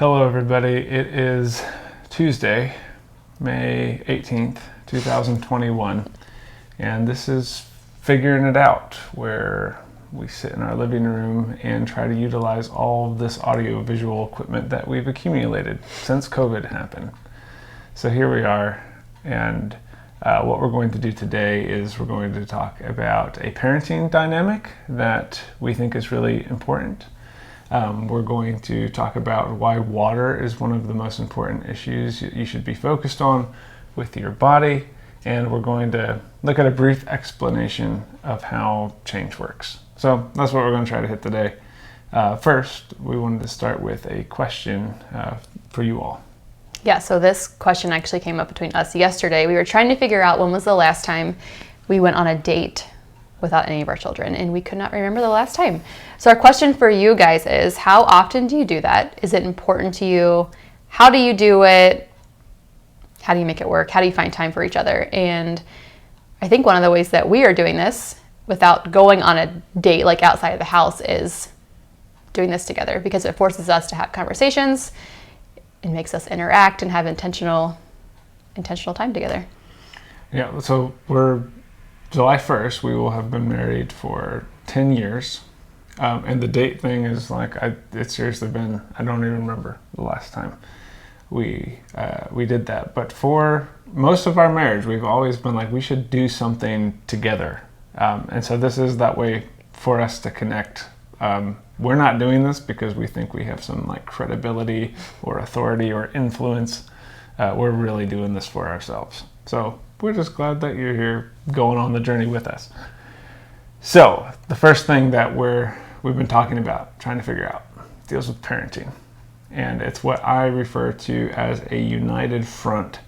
Hello everybody, it is Tuesday, May 18th, 2021, and this is Figuring It Out, where we sit in our living room and try to utilize all of this audio-visual equipment that we've accumulated since COVID happened. So here we are, and what we're going to do today is we're going to talk about a parenting dynamic that we think is really important. We're going to talk about why water is one of the most important issues you should be focused on with your body, and we're going to look at a brief explanation of how change works. So that's what we're going to try to hit today. First, we wanted to start with a question for you all. Yeah, so this question actually came up between us yesterday. We were trying to figure out when was the last time we went on a date without any of our children, and we could not remember the last time. So our question for you guys is, how often do you do that? Is it important to you? How do you do it? How do you make it work? How do you find time for each other? And I think one of the ways that we are doing this without going on a date like outside of the house is doing this together, because it forces us to have conversations. It makes us interact and have intentional time together. Yeah, so we're July 1st, we will have been married for 10 years. And the date thing is like, it's seriously been, I don't even remember the last time we did that. But for most of our marriage, we've always been like, we should do something together. And so this is that way for us to connect. We're not doing this because we think we have some like credibility or authority or influence. We're really doing this for ourselves. So we're just glad that you're here going on the journey with us. So the first thing that we've been talking about, trying to figure out, deals with parenting. And it's what I refer to as a united front.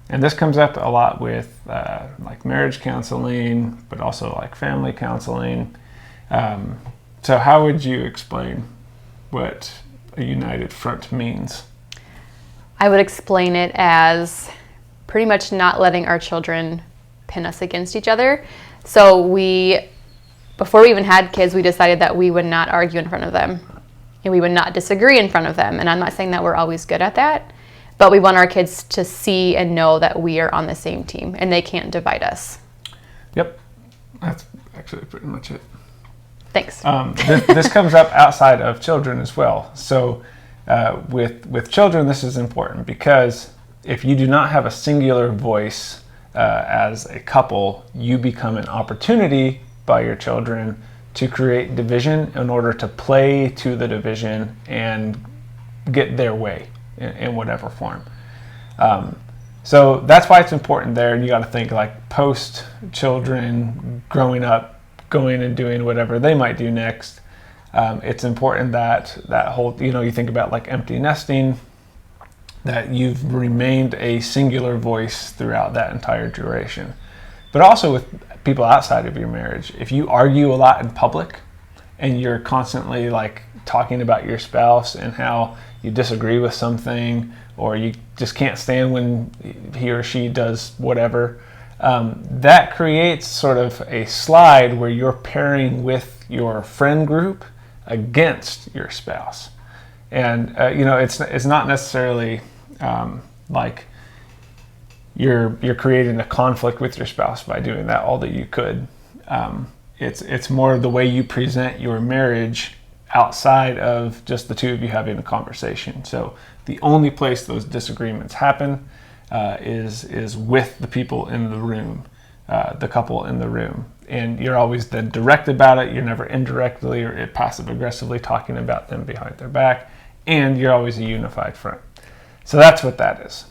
And this comes up a lot with like marriage counseling, but also like family counseling. So how would you explain what a united front means? I would explain it as pretty much not letting our children pin us against each other. So before we even had kids, we decided that we would not argue in front of them and we would not disagree in front of them. And I'm not saying that we're always good at that, but we want our kids to see and know that we are on the same team and they can't divide us. Yep, that's actually pretty much it. Thanks. This comes up outside of children as well. So with children, this is important because if you do not have a singular voice as a couple, you become an opportunity by your children to create division in order to play to the division and get their way in whatever form. So that's why it's important there. And you got to think like post children growing up, going and doing whatever they might do next. It's important that whole, you think about like empty nesting, that you've remained a singular voice throughout that entire duration. But also with people outside of your marriage, if you argue a lot in public and you're constantly like talking about your spouse and how you disagree with something, or you just can't stand when he or she does whatever, that creates sort of a slide where you're pairing with your friend group against your spouse. And it's not necessarily like you're creating a conflict with your spouse by doing that, although you could. It's more the way you present your marriage outside of just the two of you having a conversation. So the only place those disagreements happen is with the people in the room, the couple in the room. And you're always then direct about it. You're never indirectly or passive-aggressively talking about them behind their back. And you're always a unified front. So that's what that is.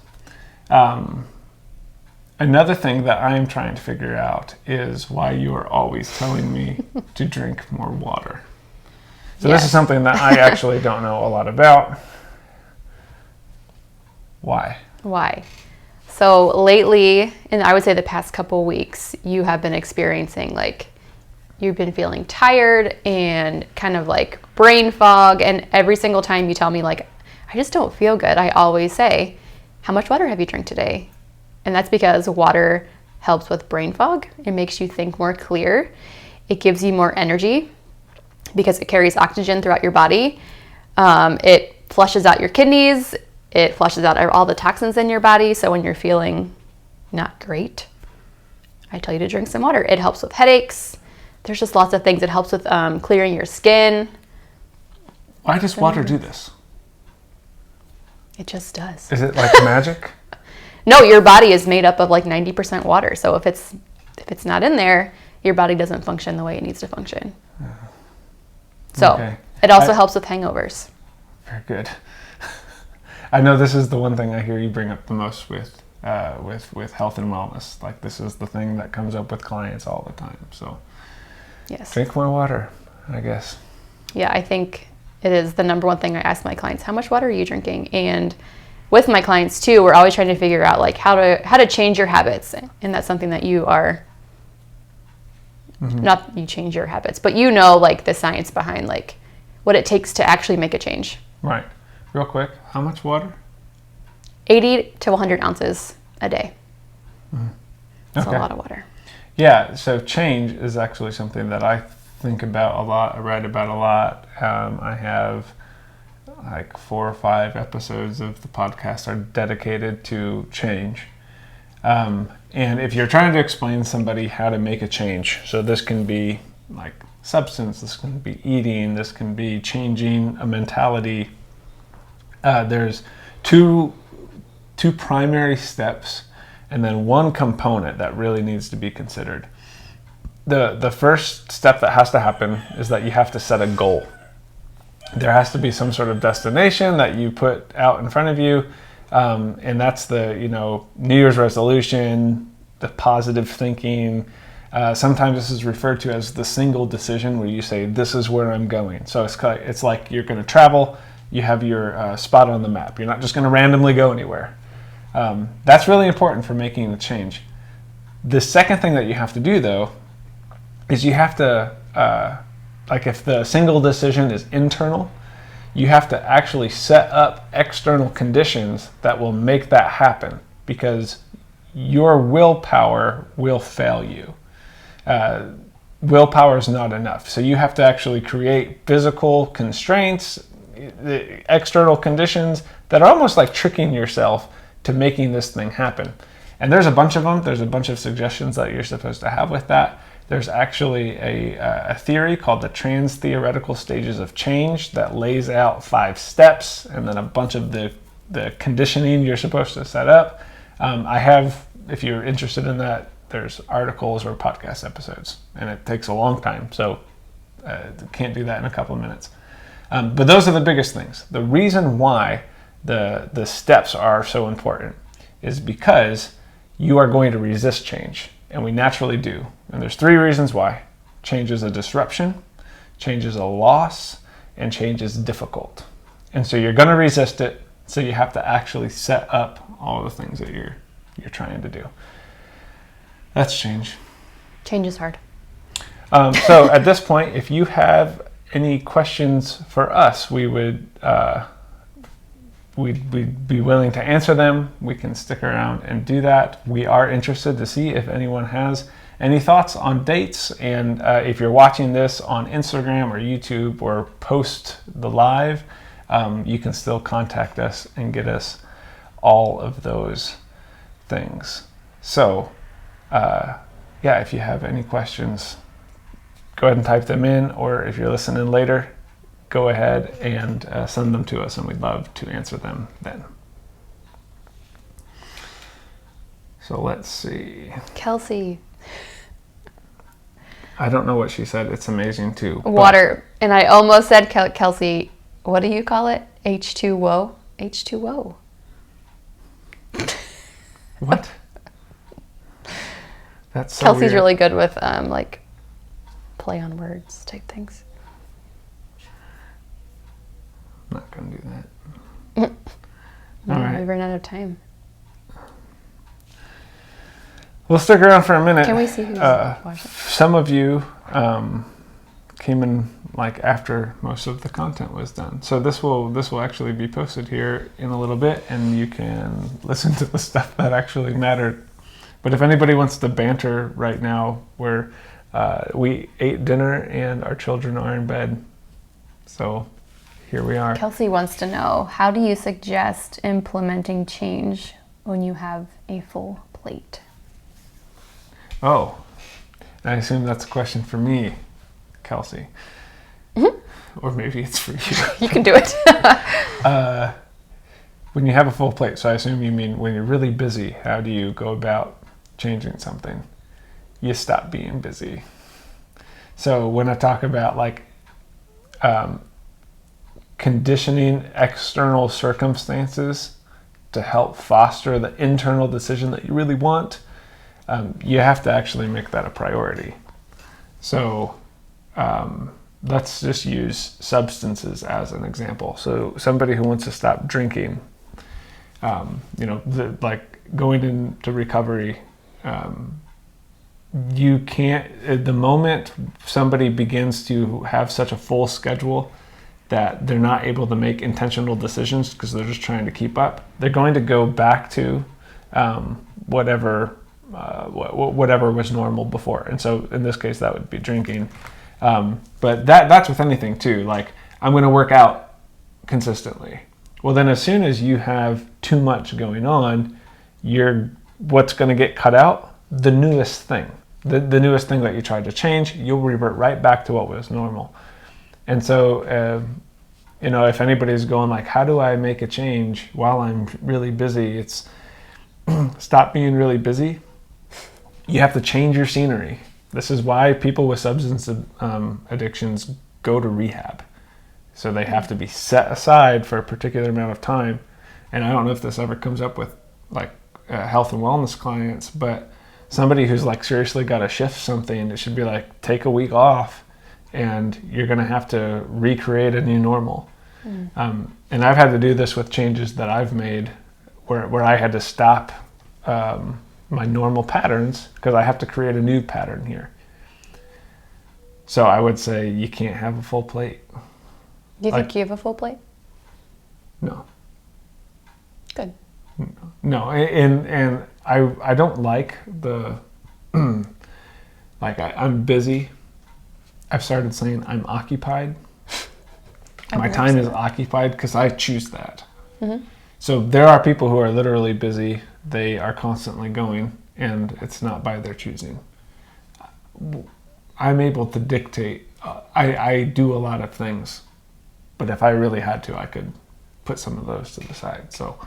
Another thing that I'm trying to figure out is why you are always telling me to drink more water. So This is something that I actually don't know a lot about. Why? So lately, and I would say the past couple weeks, you have been experiencing like, you've been feeling tired and kind of like brain fog. And every single time you tell me like, I just don't feel good, I always say, how much water have you drank today? And that's because water helps with brain fog. It makes you think more clear. It gives you more energy because it carries oxygen throughout your body. It flushes out your kidneys. It flushes out all the toxins in your body. So when you're feeling not great, I tell you to drink some water. It helps with headaches. There's just lots of things. It helps with clearing your skin. Why does water do this? It just does. Is it like magic? No, your body is made up of like 90% water. So if it's not in there, your body doesn't function the way it needs to function. So it also helps with hangovers. Very good. I know this is the one thing I hear you bring up the most with health and wellness. Like this is the thing that comes up with clients all the time. So yes, drink more water, I guess. Yeah, I think it is the number one thing I ask my clients. How much water are you drinking? And with my clients too, we're always trying to figure out like how to change your habits, and that's something that you are not you change your habits, but you know like the science behind like what it takes to actually make a change. Right. Real quick, how much water? 80 to 100 ounces a day. That's Okay. a lot of water. Yeah. So change is actually something that I think about a lot. I write about a lot. I have like 4 or 5 episodes of the podcast are dedicated to change. And if you're trying to explain to somebody how to make a change, so this can be like substance, this can be eating, this can be changing a mentality. There's two primary steps and then one component that really needs to be considered. The first step that has to happen is that you have to set a goal. There has to be some sort of destination that you put out in front of you, and that's the New Year's resolution, the positive thinking. Sometimes this is referred to as the single decision, where you say, "This is where I'm going." So it's like you're going to travel. You have your spot on the map. You're not just going to randomly go anywhere. That's really important for making a change. The second thing that you have to do, though, is you have to, like if the single decision is internal, you have to actually set up external conditions that will make that happen, because your willpower will fail you. Willpower is not enough. So you have to actually create physical constraints, the external conditions that are almost like tricking yourself to making this thing happen. And there's a bunch of them. There's a bunch of suggestions that you're supposed to have with that. There's actually a theory called the trans-theoretical stages of change that lays out 5 steps and then a bunch of the conditioning you're supposed to set up. I have, if you're interested in that, there's articles or podcast episodes, and it takes a long time, so can't do that in a couple of minutes. But those are the biggest things. The reason why the steps are so important is because you are going to resist change, and we naturally do. And there's 3 reasons why. Change is a disruption, change is a loss, and change is difficult. And so you're going to resist it, so you have to actually set up all the things that you're trying to do. That's change. Change is hard. So at this point, if you have any questions for us, we'd be willing to answer them. We can stick around and do that. We are interested to see if anyone has any thoughts on dates, and if you're watching this on Instagram or YouTube or post the live, you can still contact us and get us all of those things. So if you have any questions, go ahead and type them in, or if you're listening later, go ahead and send them to us, and we'd love to answer them then. So let's see. Kelsey. I don't know what she said. It's amazing too. Water. And I almost said, Kelsey, what do you call it? H2O? H2O. What? That's so Kelsey's weird. really good with like play on words type things. I'm not going to do that. No, All right. we've run out of time. We'll stick around for a minute. Can we see who's watching? Some of you came in like after most of the content was done. So this will actually be posted here in a little bit, and you can listen to the stuff that actually mattered. But if anybody wants to banter right now, we ate dinner and our children are in bed. So here we are. Kelsey wants to know, how do you suggest implementing change when you have a full plate? Oh, I assume that's a question for me, Kelsey. Or maybe it's for you. You can do it. When you have a full plate, so I assume you mean when you're really busy, how do you go about changing something? You stop being busy. So when I talk about like conditioning external circumstances to help foster the internal decision that you really want, you have to actually make that a priority. So let's just use substances as an example. So somebody who wants to stop drinking, like going into recovery, you can't, at the moment somebody begins to have such a full schedule that they're not able to make intentional decisions because they're just trying to keep up, they're going to go back to whatever was normal before. And so in this case, that would be drinking. But that's with anything too. Like, I'm going to work out consistently. Well, then as soon as you have too much going on, what's going to get cut out? The newest thing. The newest thing that you tried to change, you'll revert right back to what was normal. And so, if anybody's going like, how do I make a change while I'm really busy? It's stop being really busy. You have to change your scenery. This is why people with substance addictions go to rehab. So they have to be set aside for a particular amount of time. And I don't know if this ever comes up with like health and wellness clients, but somebody who's like seriously got to shift something, it should be like, take a week off and you're going to have to recreate a new normal. And I've had to do this with changes that I've made where I had to stop my normal patterns because I have to create a new pattern here. So I would say you can't have a full plate. Do you think you have a full plate? No. Good. No, and I don't like the I'm busy. I've started saying I'm occupied. My time is occupied because I choose that. Mm-hmm. So there are people who are literally busy. They are constantly going, and it's not by their choosing. I'm able to dictate. I do a lot of things, but if I really had to, I could put some of those to the side. So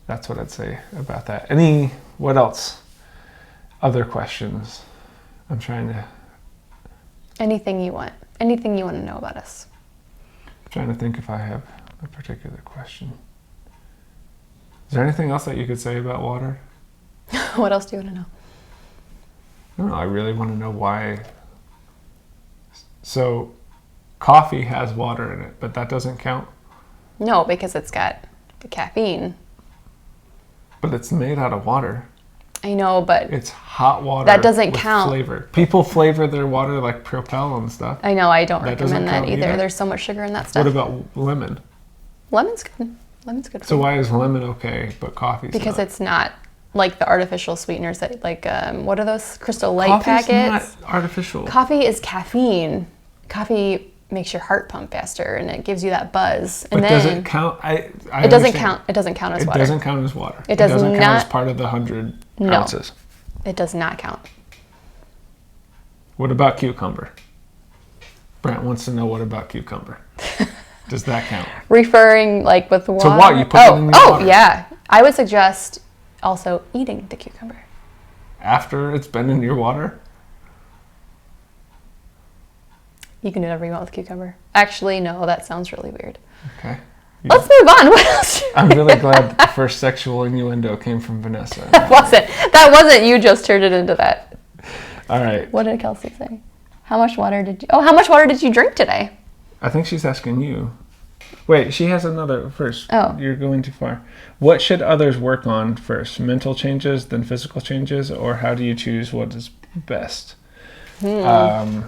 that's what I'd say about that. What else? Other questions? I'm trying to... Anything you want to know about us. I'm trying to think if I have a particular question. Is there anything else that you could say about water? What else do you want to know? I don't know. I really want to know why. So coffee has water in it, but that doesn't count? No, because it's got the caffeine. But it's made out of water. I know, but... It's hot water. That doesn't with count. Flavor. People flavor their water like Propel and stuff. I know, I don't recommend that either. There's so much sugar in that stuff. What about lemon? Lemon's good. Lemon's good. So why is lemon okay, but coffee's because not? It's not like the artificial sweeteners that, like, what are those Crystal Light Coffee's packets? Not artificial. Coffee is caffeine. Coffee makes your heart pump faster and it gives you that buzz. And but then does it count? It doesn't count. It doesn't count as water. It doesn't count as water. It doesn't count as part of the 100 ounces. It does not count. What about cucumber? Brent wants to know, what about cucumber? Does that count? Referring like with water? To what? You put it in the water. Oh, yeah. I would suggest also eating the cucumber. After it's been in your water? You can do whatever you want with cucumber. Actually, no, that sounds really weird. Okay. Yeah. Let's move on. What else? I'm really glad that the first sexual innuendo came from Vanessa. That wasn't you just turned it into that. All right. What did Kelsey say? How much water did you drink today? I think she's asking you. Wait, she has another first. Oh. You're going too far. What should others work on first? Mental changes, then physical changes, or how do you choose what is best? That's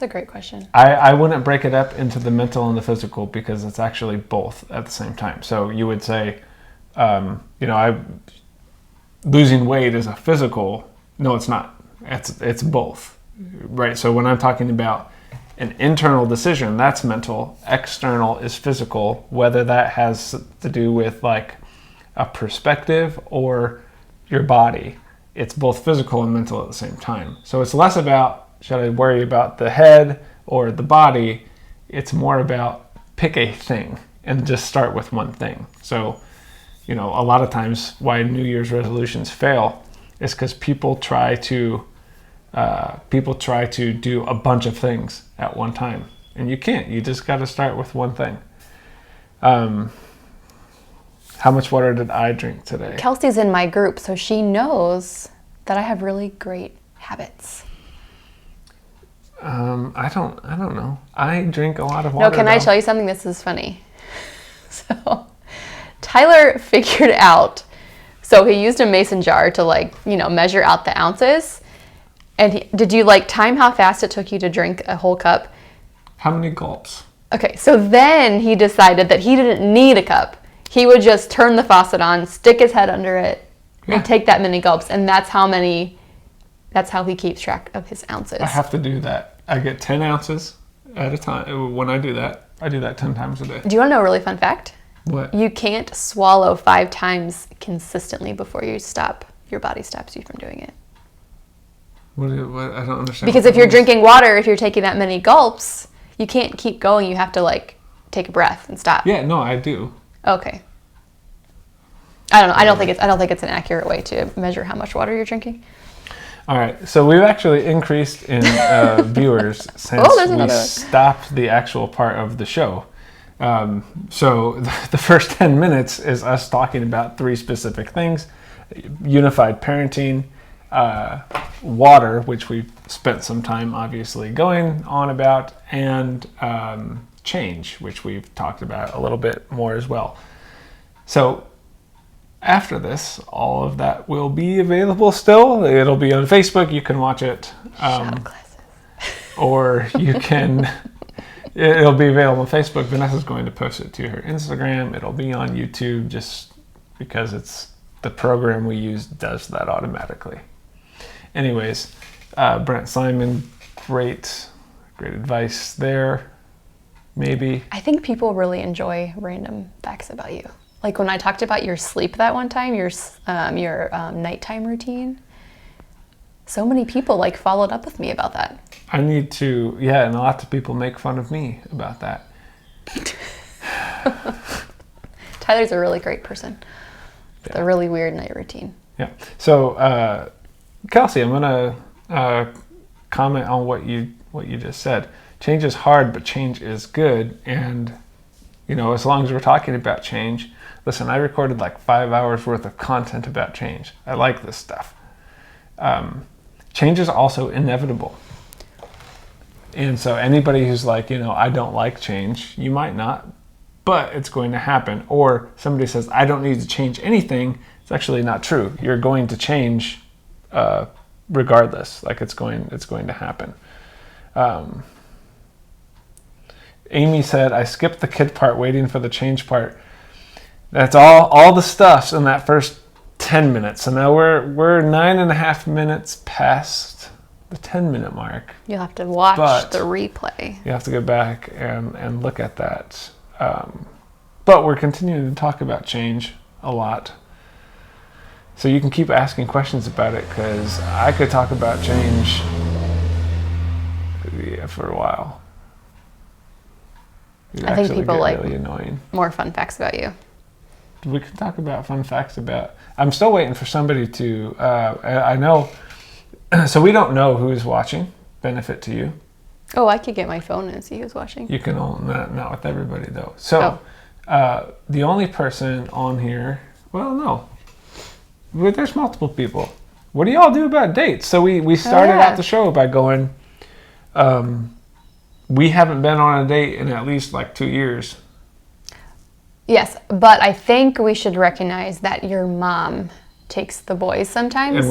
a great question. I wouldn't break it up into the mental and the physical because it's actually both at the same time. So you would say, losing weight is a physical. No, it's not. It's both, right? So when I'm talking about an internal decision, that's mental. External is physical, whether that has to do with like a perspective or your body. It's both physical and mental at the same time. So it's less about, should I worry about the head or the body? It's more about pick a thing and just start with one thing. So, a lot of times why New Year's resolutions fail is because people try to do a bunch of things at one time, and you can't. You just got to start with one thing. How much water did I drink today? Kelsey's in my group, so she knows that I have really great habits. I don't know. I drink a lot of water. No, can I tell you something? This is funny. So Tyler figured out, so he used a mason jar to measure out the ounces. And did you time how fast it took you to drink a whole cup? How many gulps? Okay, so then he decided that he didn't need a cup. He would just turn the faucet on, stick his head under it, and take that many gulps. And that's how he keeps track of his ounces. I have to do that. I get 10 ounces at a time. When I do that 10 times a day. Do you want to know a really fun fact? What? You can't swallow 5 times consistently before you stop. Your body stops you from doing it. What? I don't understand. Because if you're drinking water, if you're taking that many gulps, you can't keep going. You have to take a breath and stop. Yeah, no, I do. Okay. I don't know. I don't think it's an accurate way to measure how much water you're drinking. All right, so we've actually increased in viewers since we stopped the actual part of the show. So the first 10 minutes is us talking about 3 specific things: unified parenting, water, which we've spent some time obviously going on about, and change, which we've talked about a little bit more as well. So after this, all of that will be available still. It'll be on Facebook. You can watch it. Or you can... It'll be available on Facebook. Vanessa's going to post it to her Instagram. It'll be on YouTube just because it's the program we use does that automatically. Anyways, Brent Simon, great advice there. Maybe. I think people really enjoy random facts about you. Like when I talked about your sleep that one time, your nighttime routine, so many people followed up with me about that. I need to, and lots of people make fun of me about that. Tyler's a really great person. It's a really weird night routine. Yeah. So, Kelsey, I'm gonna comment on what you just said. Change is hard, but change is good, and as long as we're talking about change. Listen, I recorded 5 hours worth of content about change. I like this stuff. Change is also inevitable. And so anybody who's I don't like change, you might not, but it's going to happen. Or somebody says, I don't need to change anything. It's actually not true. You're going to change regardless. It's going to happen. Amy said, I skipped the kid part waiting for the change part. That's all the stuff's in that first 10 minutes. So now we're 9.5 minutes past the 10-minute mark. You'll have to watch the replay. You have to go back and look at that. But we're continuing to talk about change a lot. So you can keep asking questions about it, because I could talk about change for a while. I think people like really annoying. More fun facts about you. We can talk about fun facts about... I'm still waiting for somebody to... I know... So we don't know who's watching. Benefit to you. Oh, I could get my phone and see who's watching. You can... Not with everybody, though. So, the only person on here... Well, no. There's multiple people. What do y'all do about dates? So we started out the show by going... we haven't been on a date in at least 2 years. Yes, but I think we should recognize that your mom takes the boys sometimes.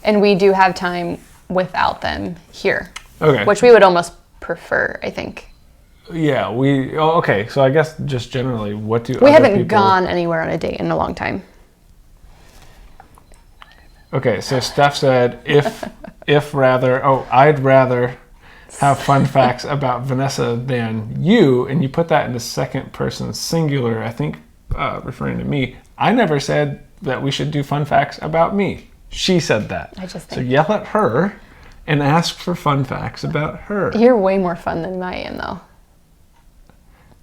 And we do have time without them here. Okay. Which we would almost prefer, I think. Yeah, okay. So I guess just generally, what do we haven't gone anywhere on a date in a long time. Okay, so Steph said, I'd rather have fun facts about Vanessa than you, and you put that in the second person singular, I think referring to me. I never said that we should do fun facts about me. She said that. I just think so yell at her and ask for fun facts about her. You're way more fun than I am, though.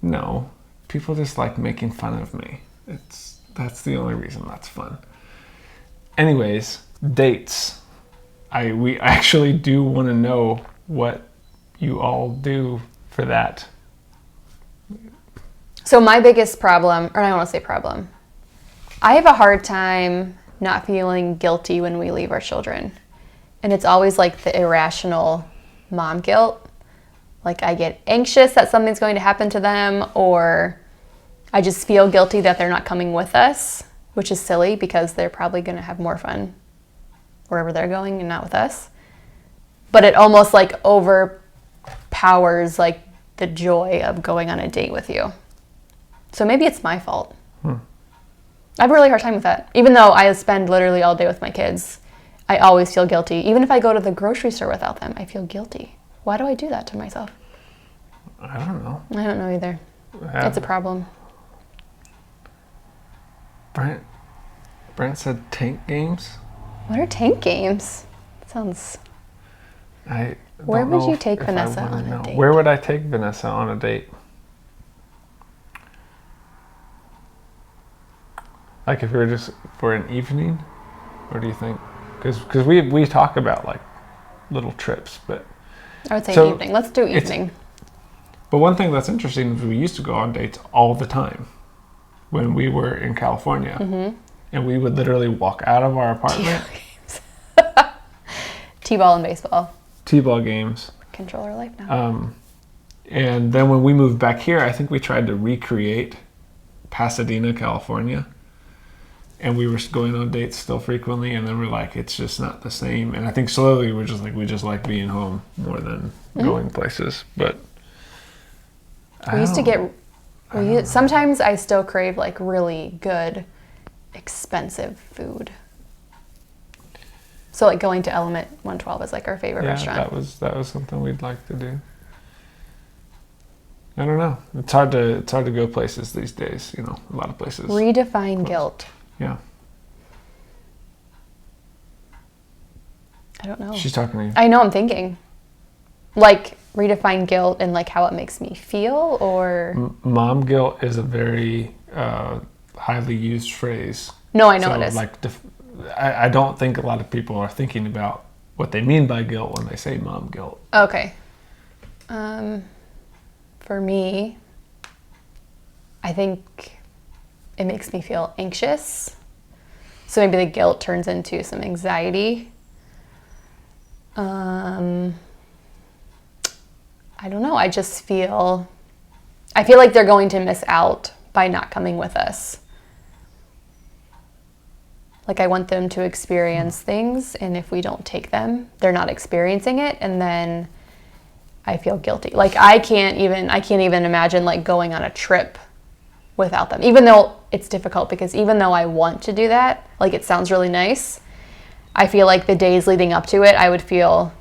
No, people just like making fun of me. That's the only reason that's fun. Anyways, dates. We actually do want to know what you all do for that. So my biggest problem, or I don't want to say problem, I have a hard time not feeling guilty when we leave our children. And it's always like the irrational mom guilt. Like I get anxious that something's going to happen to them, or I just feel guilty that they're not coming with us, which is silly because they're probably going to have more fun wherever they're going and not with us. But it almost like overpowers like the joy of going on a date with you. So maybe it's my fault. I have a really hard time with that. Even though I spend literally all day with my kids, I always feel guilty. Even if I go to the grocery store without them, I feel guilty. Why do I do that to myself? I don't know. I don't know either. It's a problem. Brent said tank games. What are tank games? Sounds... Where would you take Vanessa on a date? Where would I take Vanessa on a date? Like if we were just for an evening? What do you think? Because we talk about like little trips, but... I would say evening. Let's do evening. But one thing that's interesting is we used to go on dates all the time when we were in California. Mm-hmm. And we would literally walk out of our apartment. T-ball and baseball. T-ball games. Controller life now. And then when we moved back here, I think we tried to recreate Pasadena, California. And we were going on dates still frequently, and then we're like, it's just not the same. And I think slowly we're just like, we just like being home more than going places. But we used to get, sometimes I still crave like really good, expensive food. So like going to Element 112 is like our favorite restaurant. That was something we'd like to do. I don't know. It's hard to go places these days. You know, a lot of places. Redefine guilt. Yeah. I don't know. She's talking to you. I know, I'm thinking. Like, redefine guilt and like how it makes me feel, or... Mom guilt is a very highly used phrase. No, I know it is. Like, I don't think a lot of people are thinking about what they mean by guilt when they say mom guilt. Okay. For me, I think it makes me feel anxious. So maybe the guilt turns into some anxiety. I don't know. I feel like they're going to miss out by not coming with us. Like I want them to experience things, and if we don't take them, they're not experiencing it, and then I feel guilty. Like I can't even imagine like going on a trip without them, even though it's difficult, because even though I want to do that, like it sounds really nice, I feel like the days leading up to it, I would feel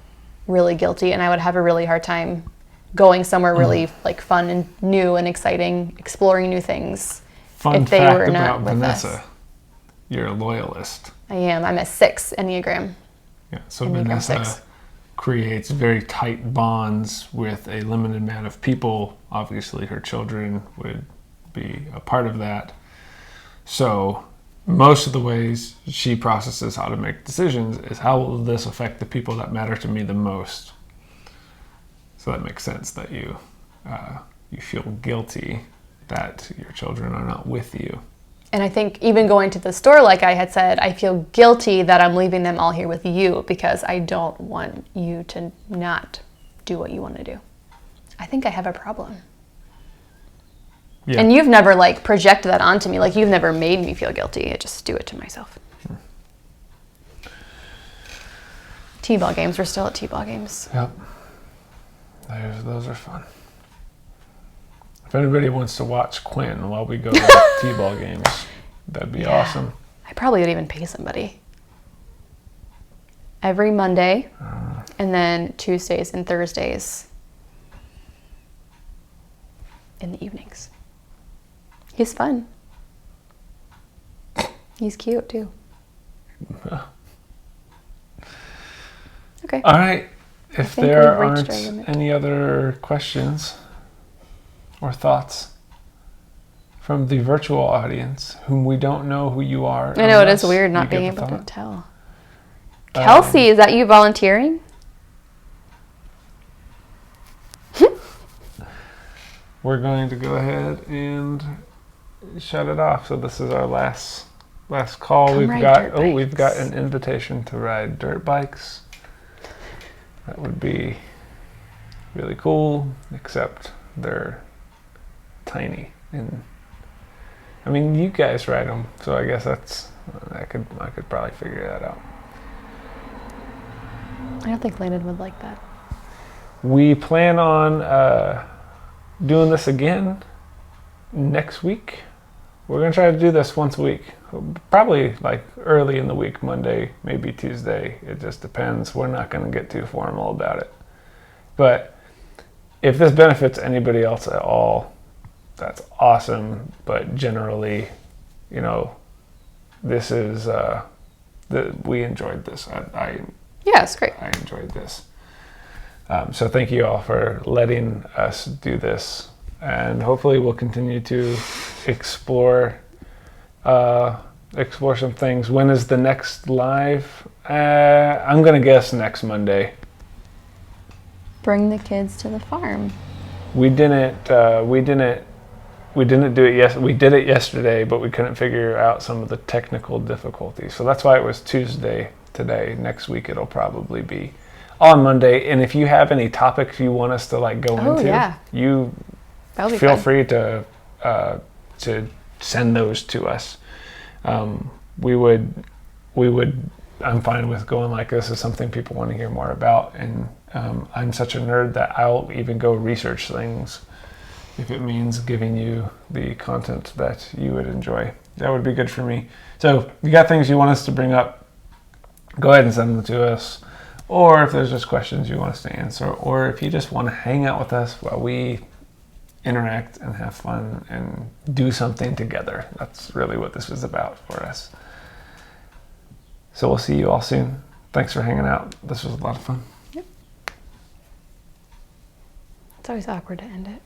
really guilty, and I would have a really hard time going somewhere really like fun and new and exciting, exploring new things. Fun if they fact were about not with Vanessa, us. You're a loyalist. I am. I'm a 6 Enneagram. Yeah, so Enneagram Vanessa 6. creates very tight bonds with a limited amount of people. Obviously, her children would be a part of that. So most of the ways she processes how to make decisions is how will this affect the people that matter to me the most. So that makes sense that you feel guilty that your children are not with you. And I think even going to the store, like I had said, I feel guilty that I'm leaving them all here with you because I don't want you to not do what you want to do. I think I have a problem. Yeah. And you've never like projected that onto me. Like you've never made me feel guilty. I just do it to myself. T-ball games. We're still at T-ball games. Yep. Those are fun. If anybody wants to watch Quinn while we go to T-ball games, that'd be awesome. I probably would even pay somebody. Every Monday, And then Tuesdays and Thursdays in the evenings. He's fun. He's cute too. Okay. All right. If think there we've reached aren't our limit. any other questions or thoughts from the virtual audience, whom we don't know who you are. I know, it is unless weird you not being give a able to thought. tell. Kelsey, is that you volunteering? We're going to go ahead and shut it off. So this is our last call. Come ride dirt We've got bikes. an invitation to ride dirt bikes. That would be really cool, except they're tiny. And I mean, you guys ride them, so I guess I could probably figure that out. I don't think Landon would like that. We plan on doing this again next week. We're going to try to do this once a week. Probably like early in the week, Monday, maybe Tuesday. It just depends. We're not going to get too formal about it. But if this benefits anybody else at all, that's awesome. But generally, this is, we enjoyed this. Yeah, it's great. I enjoyed this. So thank you all for letting us do this, and hopefully we'll continue to explore some things. When is the next live? I'm gonna guess next Monday. Bring the kids to the farm. We didn't do it. Yes, we did it yesterday, but we couldn't figure out some of the technical difficulties. So that's why it was Tuesday today. Next week it'll probably be on Monday. And if you have any topics you want us to go into, you feel free to send those to us. We would. I'm fine with going like this is something people want to hear more about, and I'm such a nerd that I'll even go research things if it means giving you the content that you would enjoy. That would be good for me. So if you got things you want us to bring up, go ahead and send them to us. Or if there's just questions you want us to answer, or if you just want to hang out with us while we interact and have fun and do something together. That's really what this is about for us. So we'll see you all soon. Thanks for hanging out. This was a lot of fun. Yep. It's always awkward to end it.